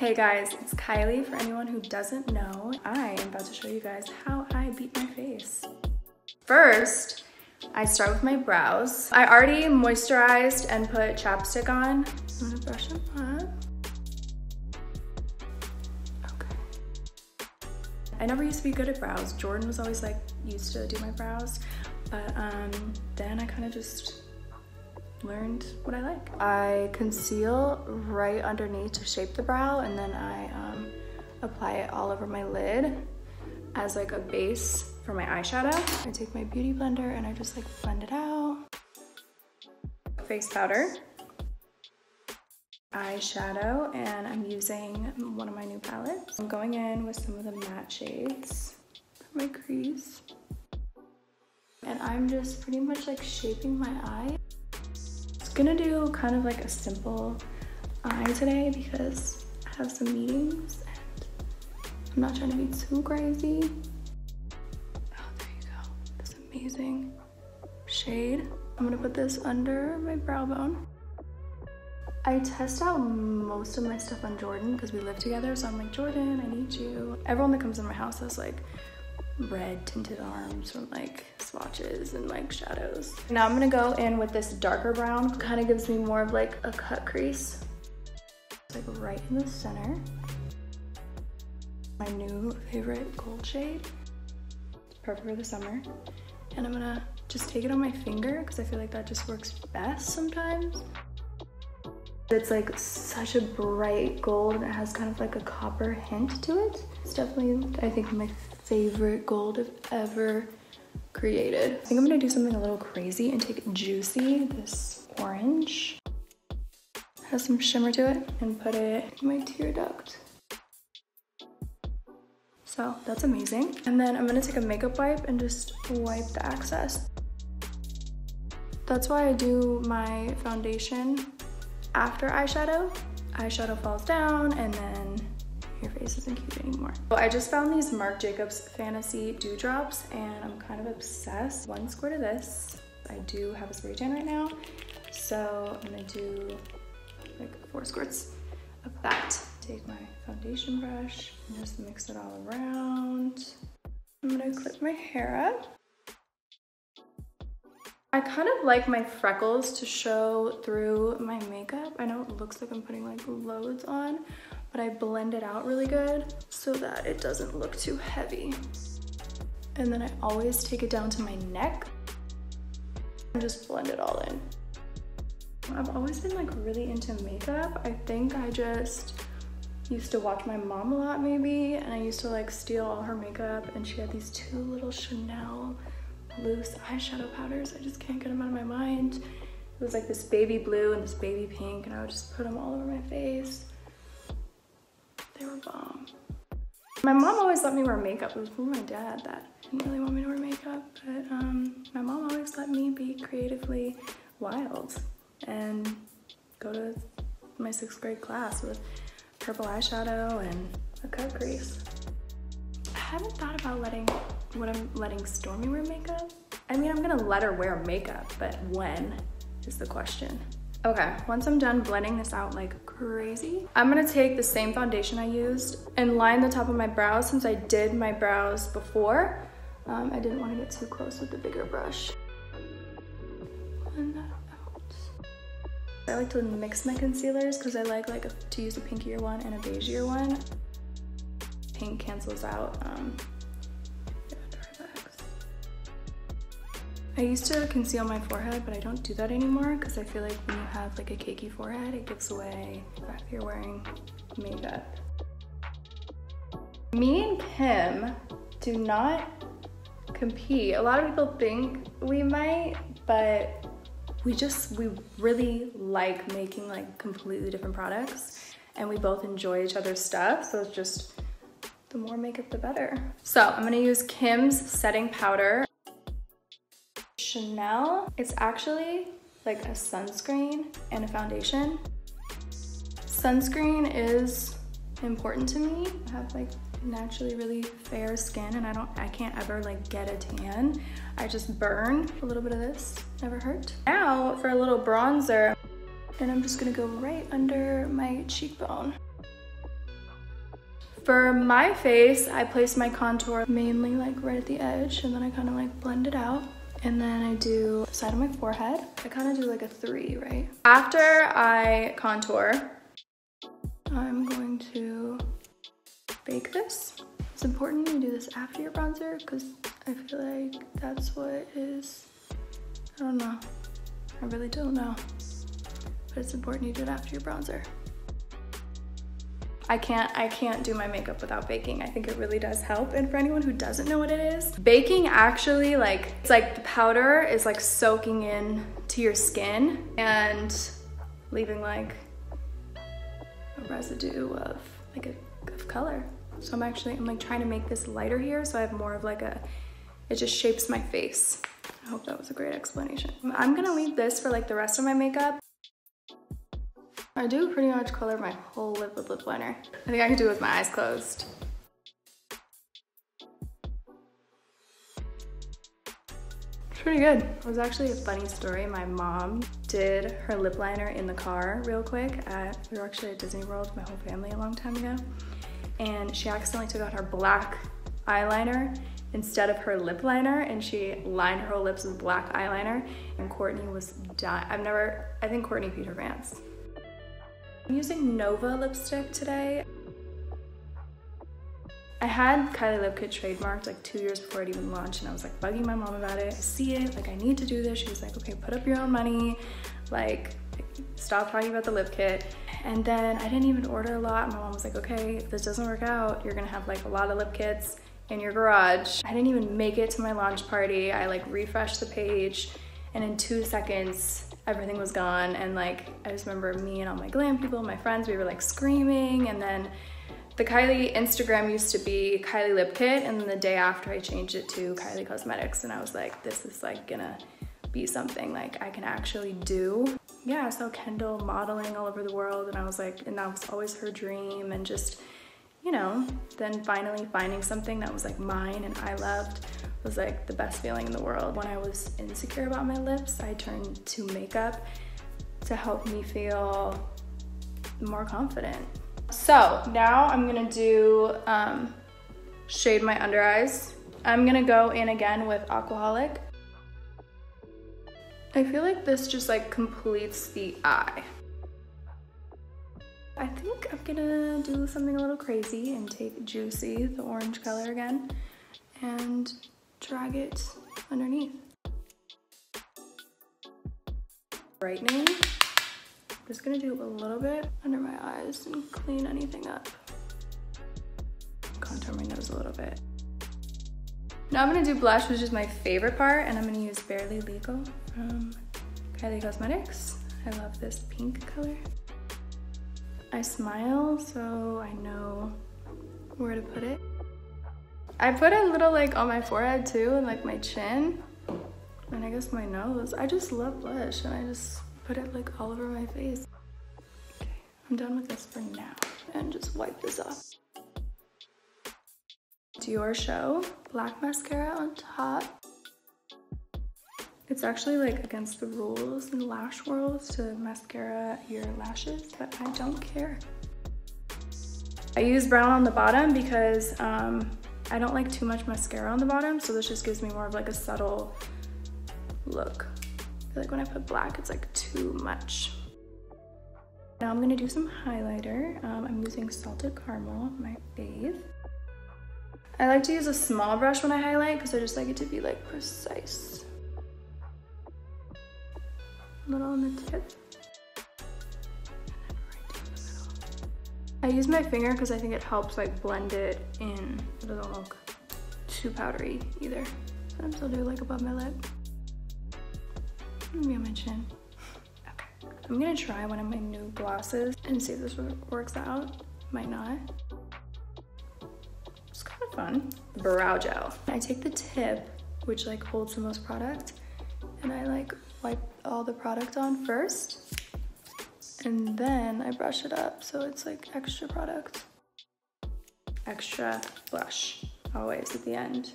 Hey guys, it's Kylie. For anyone who doesn't know, I am about to show you guys how I beat my face. First, I start with my brows. I already moisturized and put chapstick on. I'm gonna brush them up. Okay. I never used to be good at brows. Jordan was always like, used to do my brows, but then I kind of just learned what I like. I conceal right underneath to shape the brow, and then I apply it all over my lid as like a base for my eyeshadow. I take my beauty blender and I just like blend it out. Face powder, eyeshadow, and I'm using one of my new palettes. I'm going in with some of the matte shades for my crease. And I'm just pretty much like shaping my eye. Gonna do kind of like a simple eye today because I have some meetings and I'm not trying to be too crazy. Oh, there you go. This amazing shade. I'm gonna put this under my brow bone. I test out most of my stuff on Jordan because we live together, so I'm like, Jordan, I need you. Everyone that comes in my house has like red tinted arms from like swatches and like shadows. Now I'm gonna go in with this darker brown. Kind of gives me more of like a cut crease. It's like right in the center. My new favorite gold shade. It's perfect for the summer. And I'm gonna just take it on my finger because I feel like that just works best sometimes. It's like such a bright gold and it has kind of like a copper hint to it. It's definitely, I think, my favorite gold I've ever created. I think I'm gonna do something a little crazy and take Juicy, this orange, has some shimmer to it, and put it in my tear duct. So that's amazing. And then I'm gonna take a makeup wipe and just wipe the excess. That's why I do my foundation after eyeshadow. Eyeshadow falls down and then your face isn't cute anymore. So I just found these Marc Jacobs Fantasy Dewdrops and I'm kind of obsessed. 1 squirt of this. I do have a spray tan right now, so I'm gonna do like 4 squirts of that. Take my foundation brush and just mix it all around. I'm gonna clip my hair up. I kind of like my freckles to show through my makeup. I know it looks like I'm putting like loads on, but I blend it out really good so that it doesn't look too heavy. And then I always take it down to my neck and just blend it all in. I've always been like really into makeup. I think I just used to watch my mom a lot maybe, and I used to like steal all her makeup, and she had these 2 little Chanel loose eyeshadow powders. I just can't get them out of my mind. It was like this baby blue and this baby pink, and I would just put them all over my face. They were bomb. My mom always let me wear makeup. It was from my dad that didn't really want me to wear makeup, but my mom always let me be creatively wild and go to my 6th grade class with purple eyeshadow and a cut crease. I haven't thought about letting Stormy wear makeup. I mean, I'm gonna let her wear makeup, but when is the question. Okay, once I'm done blending this out like crazy, I'm gonna take the same foundation I used and line the top of my brows. Since I did my brows before, I didn't want to get too close with the bigger brush. Blend that out. I like to mix my concealers because I like to use a pinkier one and a beigeier one. Pink cancels out I used to conceal my forehead, but I don't do that anymore because I feel like when you have like a cakey forehead, it gives away the fact that you're wearing makeup. Me and Kim do not compete. A lot of people think we might, but we really like making like completely different products, and we both enjoy each other's stuff, so it's just the more makeup the better. So I'm gonna use Kim's setting powder. Chanel. It's actually like a sunscreen and a foundation. Sunscreen is important to me. I have like naturally really fair skin and I can't ever like get a tan. I just burn. A little bit of this never hurt. Now for a little bronzer, and I'm just gonna go right under my cheekbone. For my face, I place my contour mainly like right at the edge, and then I kind of like blend it out. And then I do the side of my forehead. I kind of do like a 3, right? After I contour, I'm going to bake this. It's important you do this after your bronzer because I feel like that's what is, I don't know. I really don't know. But it's important you do it after your bronzer. I can't do my makeup without baking. I think it really does help. And for anyone who doesn't know what it is, baking actually it's like the powder is like soaking in to your skin and leaving like a residue of of color. So I'm like trying to make this lighter here so I have more of like it just shapes my face. I hope that was a great explanation. I'm gonna leave this for like the rest of my makeup. I do pretty much color my whole lip with lip liner. I think I can do it with my eyes closed. It's pretty good. It was actually a funny story. My mom did her lip liner in the car real quick. We were actually at Disney World with my whole family a long time ago. And she accidentally took out her black eyeliner instead of her lip liner, and she lined her whole lips with black eyeliner, and Courtney was dying. I think Courtney peed her pants. I'm using Nova lipstick today. I had Kylie Lip Kit trademarked like 2 years before it even launched, and I was like bugging my mom about it. I see it, like I need to do this. She was like, okay, put up your own money. Like, stop talking about the lip kit. And then I didn't even order a lot. My mom was like, okay, if this doesn't work out, you're gonna have like a lot of lip kits in your garage. I didn't even make it to my launch party. I like refreshed the page, and in 2 seconds, everything was gone. And like, I just remember me and all my glam people, my friends, we were like screaming. And then the Kylie Instagram used to be Kylie Lip Kit, and then the day after I changed it to KYLIE Cosmetics, and I was like, this is like gonna be something like I can actually do. Yeah, I saw Kendall modeling all over the world, and I was like, and that was always her dream, and just, you know, then finally finding something that was like mine and I loved was like the best feeling in the world. When I was insecure about my lips, I turned to makeup to help me feel more confident. So now I'm gonna do shade my under eyes. I'm gonna go in again with Aquaholic. I feel like this just like completes the eye. I think I'm gonna do something a little crazy and take Juicy, the orange color again, and drag it underneath. Brightening. I'm just gonna do a little bit under my eyes and clean anything up. Contour my nose a little bit. Now I'm gonna do blush, which is my favorite part, and I'm gonna use Barely Legal from KYLIE Cosmetics. I love this pink color. I smile, so I know where to put it. I put a little like on my forehead too, and like my chin, and I guess my nose. I just love blush, and I just put it like all over my face. Okay, I'm done with this for now, and just wipe this off. Dior Show black mascara on top. It's actually like against the rules in lash world to mascara your lashes, but I don't care. I use brown on the bottom because I don't like too much mascara on the bottom, so this just gives me more of like a subtle look. I feel like when I put black, it's like too much. Now I'm gonna do some highlighter. I'm using Salted Caramel, my fave. I like to use a small brush when I highlight because I just like it to be like precise. A little on the tip. And then right down the middle. I use my finger because I think it helps like blend it in. It doesn't look too powdery either. Sometimes I'll do like above my lip. Maybe on my chin. Okay. I'm gonna try one of my new glosses and see if this works out. Might not. It's kind of fun. Brow gel. I take the tip, which like holds the most product, and I like wipe all the product on first, and then I brush it up so it's like extra product. Extra blush, always at the end.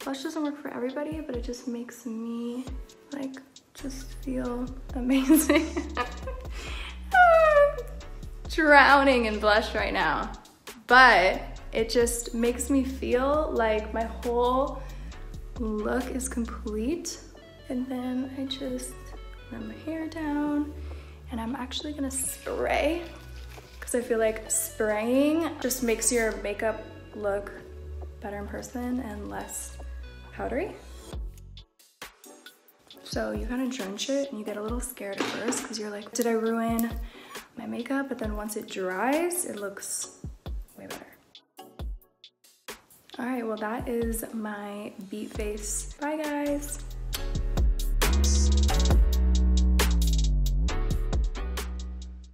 Blush doesn't work for everybody, but it just makes me like just feel amazing. Drowning in blush right now. but it just makes me feel like my whole look is complete. And then I just run my hair down, and I'm actually gonna spray because I feel like spraying just makes your makeup look better in person and less powdery. So you kind of drench it and you get a little scared at first because you're like, did I ruin my makeup? But then once it dries, it looks way better. All right, well that is my beat face. Bye guys.